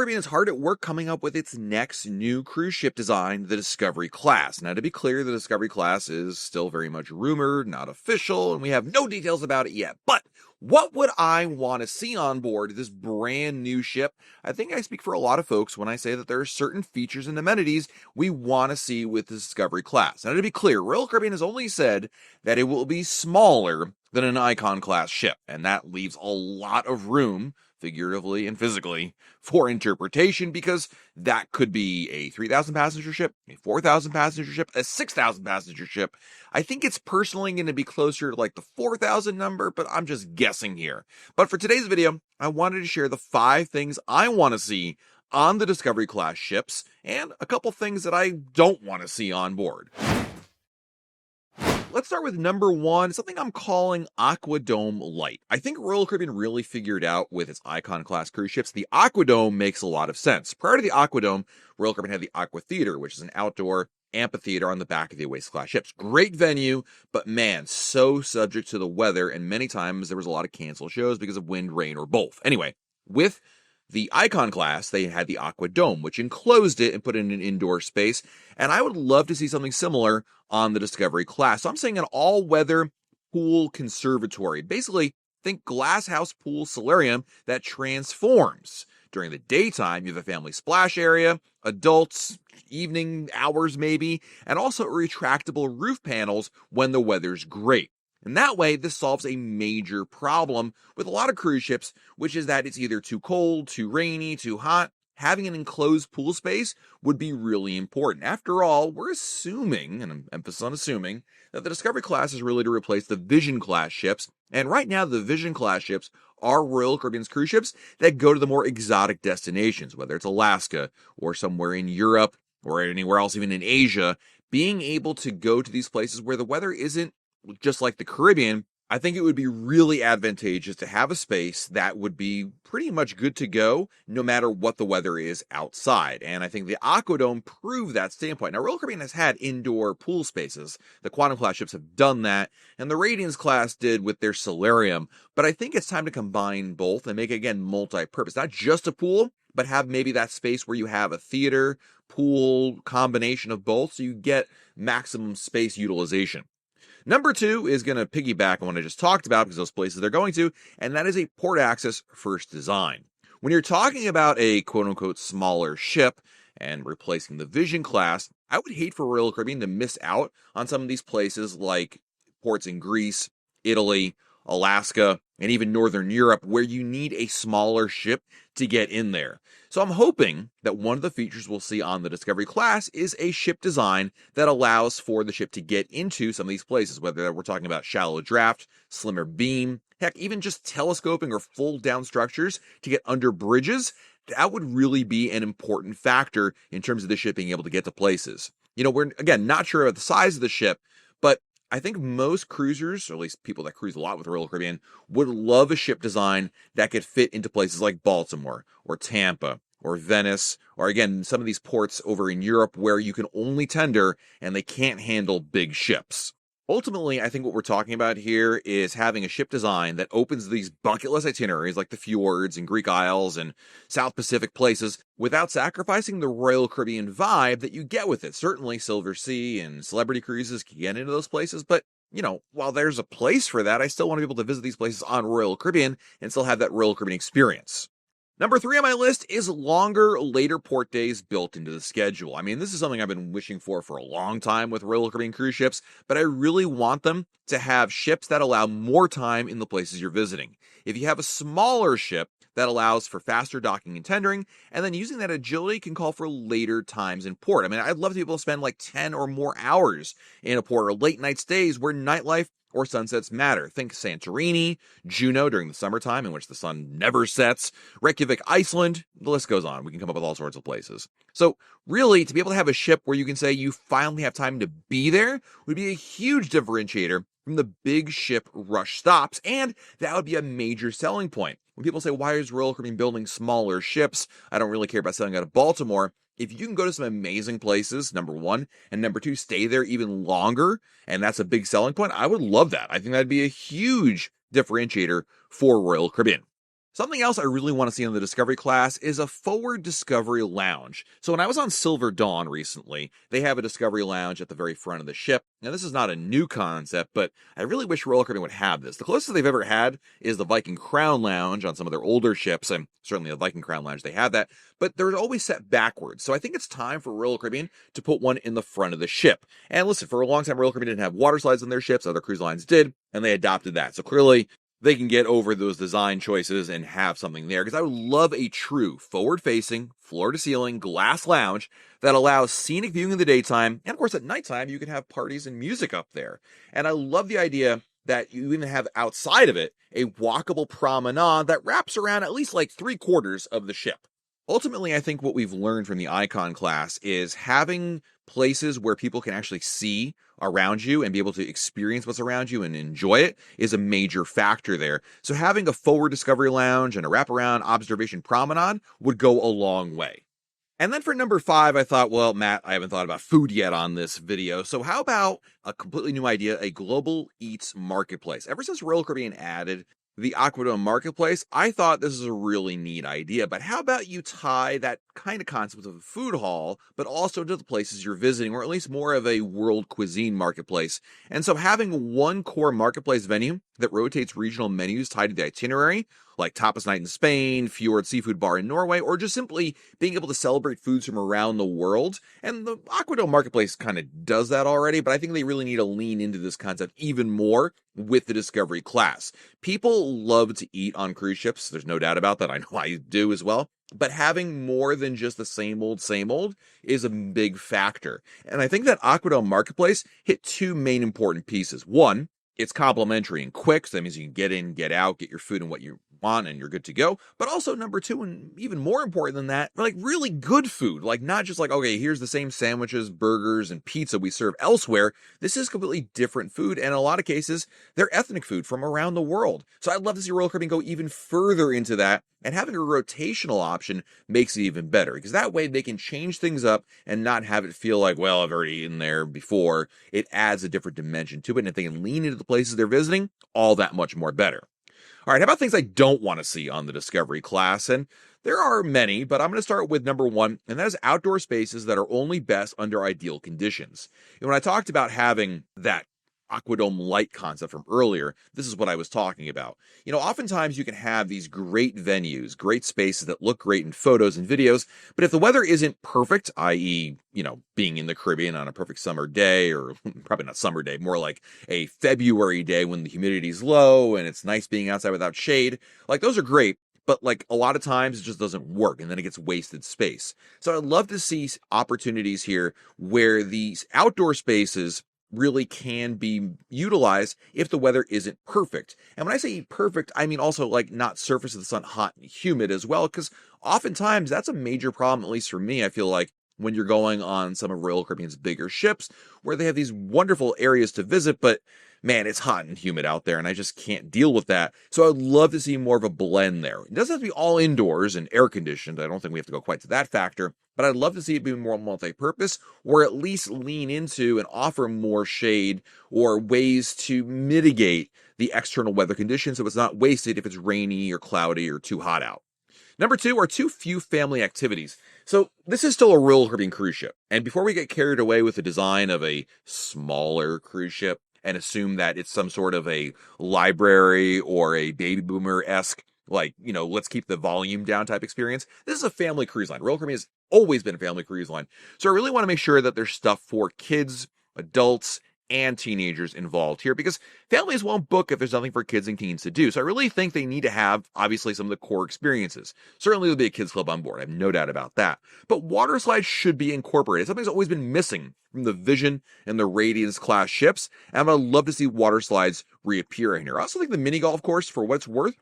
Caribbean is hard at work coming up with its next new cruise ship design, the Discovery class. Now, to be clear, the Discovery class is still very much rumored, not official, and we have no details about it yet. But what would I want to see on board this brand new ship? I think I speak for a lot of folks when I say that there are certain features and amenities we want to see with the Discovery class. Now, to be clear, Royal Caribbean has only said that it will be smaller than an Icon class ship, and that leaves a lot of room, figuratively and physically, for interpretation, because that could be a 3,000 passenger ship, a 4,000 passenger ship, a 6,000 passenger ship. I think it's personally going to be closer to like the 4,000 number, but I'm just guessing here. But for today's video, I wanted to share the 5 things I want to see on the Discovery class ships, and a couple things that I don't want to see on board. Let's start with number 1, something I'm calling Aqua Dome Light. I think Royal Caribbean really figured out with its Icon class cruise ships, the Aqua Dome makes a lot of sense. Prior to the Aqua Dome, Royal Caribbean had the Aqua Theater, which is an outdoor amphitheater on the back of the Oasis class ships. Great venue, but man, so subject to the weather, and many times there was a lot of canceled shows because of wind, rain, or both. Anyway, with the Icon class, they had the Aqua Dome, which enclosed it and put it in an indoor space, and I would love to see something similar on the Discovery class. So I'm saying an all-weather pool conservatory. Basically, think glass house pool solarium that transforms. During the daytime, you have a family splash area, adults, evening hours maybe, and also retractable roof panels when the weather's great. And that way, this solves a major problem with a lot of cruise ships, which is that it's either too cold, too rainy, too hot. Having an enclosed pool space would be really important. After all, we're assuming, and I'm emphasis on assuming, that the Discovery class is really to replace the Vision class ships. And right now, the Vision class ships are Royal Caribbean's cruise ships that go to the more exotic destinations, whether it's Alaska or somewhere in Europe or anywhere else, even in Asia. Being able to go to these places where the weather isn't just like the Caribbean, I think it would be really advantageous to have a space that would be pretty much good to go no matter what the weather is outside. And I think the Aqua Dome proved that standpoint. Now, Royal Caribbean has had indoor pool spaces. The Quantum class ships have done that, and the Radiance class did with their solarium. But I think it's time to combine both and make, again, multi-purpose. Not just a pool, but have maybe that space where you have a theater, pool, combination of both, so you get maximum space utilization. Number 2 is going to piggyback on what I just talked about because those places they're going to, and that is a port access first design. When you're talking about a quote-unquote smaller ship and replacing the Vision class, I would hate for Royal Caribbean to miss out on some of these places like ports in Greece, Italy, Alaska, and even Northern Europe where you need a smaller ship to get in there. So I'm hoping that one of the features we'll see on the Discovery class is a ship design that allows for the ship to get into some of these places, whether we're talking about shallow draft, slimmer beam, heck, even just telescoping or fold down structures to get under bridges. That would really be an important factor in terms of the ship being able to get to places. You know, we're, again, not sure about the size of the ship, but I think most cruisers, or at least people that cruise a lot with Royal Caribbean, would love a ship design that could fit into places like Baltimore or Tampa or Venice, or again, some of these ports over in Europe where you can only tender and they can't handle big ships. Ultimately, I think what we're talking about here is having a ship design that opens these bucket list itineraries like the fjords and Greek Isles and South Pacific places without sacrificing the Royal Caribbean vibe that you get with it. Certainly Silver Sea and Celebrity Cruises can get into those places, but you know, while there's a place for that, I still want to be able to visit these places on Royal Caribbean and still have that Royal Caribbean experience. Number 3 on my list is longer, later port days built into the schedule. I mean, this is something I've been wishing for a long time with Royal Caribbean cruise ships, but I really want them to have ships that allow more time in the places you're visiting. If you have a smaller ship that allows for faster docking and tendering, and then using that agility can call for later times in port. I mean, I'd love to be able to spend like 10 or more hours in a port or late night stays where nightlife or sunsets matter. Think Santorini, Juneau during the summertime in which the sun never sets, Reykjavik, Iceland, the list goes on. We can come up with all sorts of places. So really, to be able to have a ship where you can say you finally have time to be there would be a huge differentiator from the big ship rush stops, and that would be a major selling point. When people say, why is Royal Caribbean building smaller ships? I don't really care about selling out of Baltimore. If you can go to some amazing places, number 1, and number 2, stay there even longer, and that's a big selling point, I would love that. I think that'd be a huge differentiator for Royal Caribbean. Something else I really want to see on the Discovery class is a forward Discovery lounge. So when I was on Silver Dawn recently, they have a Discovery lounge at the very front of the ship. Now this is not a new concept, but I really wish roller caribbean would have this. The closest they've ever had is the Viking Crown Lounge on some of their older ships, and certainly the Viking Crown Lounge, they have that, but they're always set backwards. So I think it's time for Royal Caribbean to put one in the front of the ship. And listen, for a long time, Royal Caribbean didn't have water slides on their ships, other cruise lines did, and they adopted that. So clearly, they can get over those design choices and have something there, because I would love a true forward-facing, floor-to-ceiling glass lounge that allows scenic viewing in the daytime, and of course at nighttime you can have parties and music up there. And I love the idea that you even have outside of it a walkable promenade that wraps around at least like 3/4 of the ship. Ultimately, I think what we've learned from the Icon class is having places where people can actually see around you and be able to experience what's around you and enjoy it is a major factor there. So having a forward Discovery Lounge and a wraparound observation promenade would go a long way. And then for number 5, I thought, well, Matt, I haven't thought about food yet on this video. So how about a completely new idea, a global eats marketplace? Ever since Royal Caribbean added the Aquadome Marketplace, I thought this is a really neat idea, but how about you tie that kind of concept of a food hall, but also to the places you're visiting, or at least more of a world cuisine marketplace. And so having one core marketplace venue that rotates regional menus tied to the itinerary, like Tapas Night in Spain, Fjord Seafood Bar in Norway, or just simply being able to celebrate foods from around the world. And the Aquadome Marketplace kind of does that already, but I think they really need to lean into this concept even more with the Discovery class. People love to eat on cruise ships. There's no doubt about that. I know I do as well. But having more than just the same old is a big factor. And I think that Aquadome Marketplace hit 2 main important pieces. One, it's complimentary and quick, so that means you can get in, get out, get your food and what you want, and you're good to go. But also number 2, and even more important than that, like really good food. Like not just like, okay, here's the same sandwiches, burgers, and pizza we serve elsewhere. This is completely different food, and in a lot of cases, they're ethnic food from around the world. So I'd love to see Royal Caribbean go even further into that, and having a rotational option makes it even better, because that way they can change things up and not have it feel like, well, I've already eaten there before. It adds a different dimension to it, and if they can lean into the places they're visiting, all that much more better. All right, how about things I don't want to see on the Discovery class? And there are many, but I'm going to start with number 1, and that is outdoor spaces that are only best under ideal conditions. And when I talked about having that Aquadome light concept from earlier, this is what I was talking about. You know, oftentimes you can have these great venues, great spaces that look great in photos and videos, but if the weather isn't perfect, i.e., you know, being in the Caribbean on a perfect summer day, or probably not summer day, more like a February day when the humidity's low and it's nice being outside without shade, like those are great. But like a lot of times it just doesn't work and then it gets wasted space. So I'd love to see opportunities here where these outdoor spaces really can be utilized if the weather isn't perfect. And when I say perfect, I mean also like not surface of the sun hot and humid as well, because oftentimes that's a major problem, at least for me. I feel like when you're going on some of Royal Caribbean's bigger ships where they have these wonderful areas to visit, but man, it's hot and humid out there and I just can't deal with that. So I'd love to see more of a blend there. It doesn't have to be all indoors and air conditioned. I don't think we have to go quite to that factor, but I'd love to see it be more multi-purpose, or at least lean into and offer more shade or ways to mitigate the external weather conditions so it's not wasted if it's rainy or cloudy or too hot out. Number 2 are too few family activities. So this is still a Royal Caribbean cruise ship. And before we get carried away with the design of a smaller cruise ship and assume that it's some sort of a library or a baby boomer-esque, like, you know, let's keep the volume down type experience, this is a family cruise line. Royal Caribbean has always been a family cruise line. So I really want to make sure that there's stuff for kids, adults, and teenagers involved here, because families won't book if there's nothing for kids and teens to do. So I really think they need to have, obviously, some of the core experiences. Certainly there'll be a kids club on board. I have no doubt about that. But water slides should be incorporated. Something's always been missing from the Vision and the Radiance class ships. And I'm going to love to see water slides reappear in here. I also think the mini golf course, for what it's worth,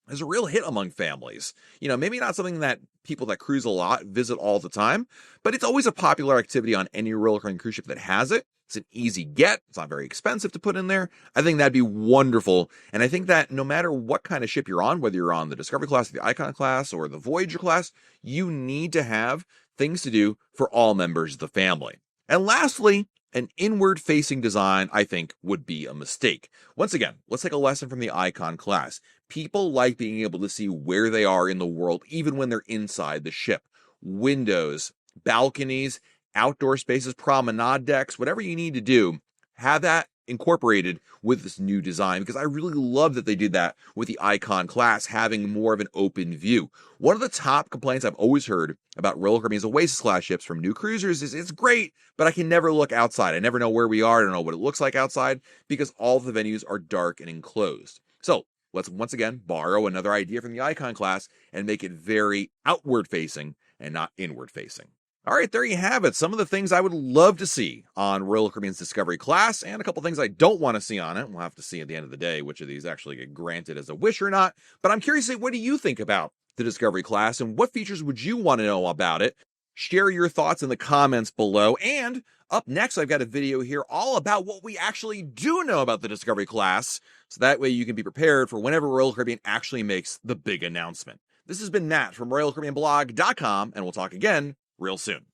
is a real hit among families. You know, maybe not something that people that cruise a lot visit all the time, but it's always a popular activity on any Royal Caribbean cruise ship that has it. It's an easy get. It's not very expensive to put in there. I think that'd be wonderful. And I think that no matter what kind of ship you're on, whether you're on the Discovery class, the Icon class, or the Voyager class, you need to have things to do for all members of the family. And lastly, An inward-facing design, I think, would be a mistake. Once again, let's take a lesson from the Icon class. People like being able to see where they are in the world, even when they're inside the ship. Windows, balconies, outdoor spaces, promenade decks, whatever you need to do, have that incorporated with this new design, because I really love that they did that with the Icon class, having more of an open view. One of the top complaints I've always heard about Royal Caribbean's Oasis class ships from new cruisers is it's great, but I can never look outside. I never know where we are. I don't know what it looks like outside because all of the venues are dark and enclosed. So let's once again borrow another idea from the Icon class and make it very outward facing and not inward facing. All right, there you have it. Some of the things I would love to see on Royal Caribbean's Discovery class, and a couple things I don't want to see on it. We'll have to see at the end of the day which of these actually get granted as a wish or not. But I'm curious, what do you think about the Discovery class, and what features would you want to know about it? Share your thoughts in the comments below. And up next, I've got a video here all about what we actually do know about the Discovery class, so that way you can be prepared for whenever Royal Caribbean actually makes the big announcement. This has been Matt from RoyalCaribbeanBlog.com, and we'll talk again real soon.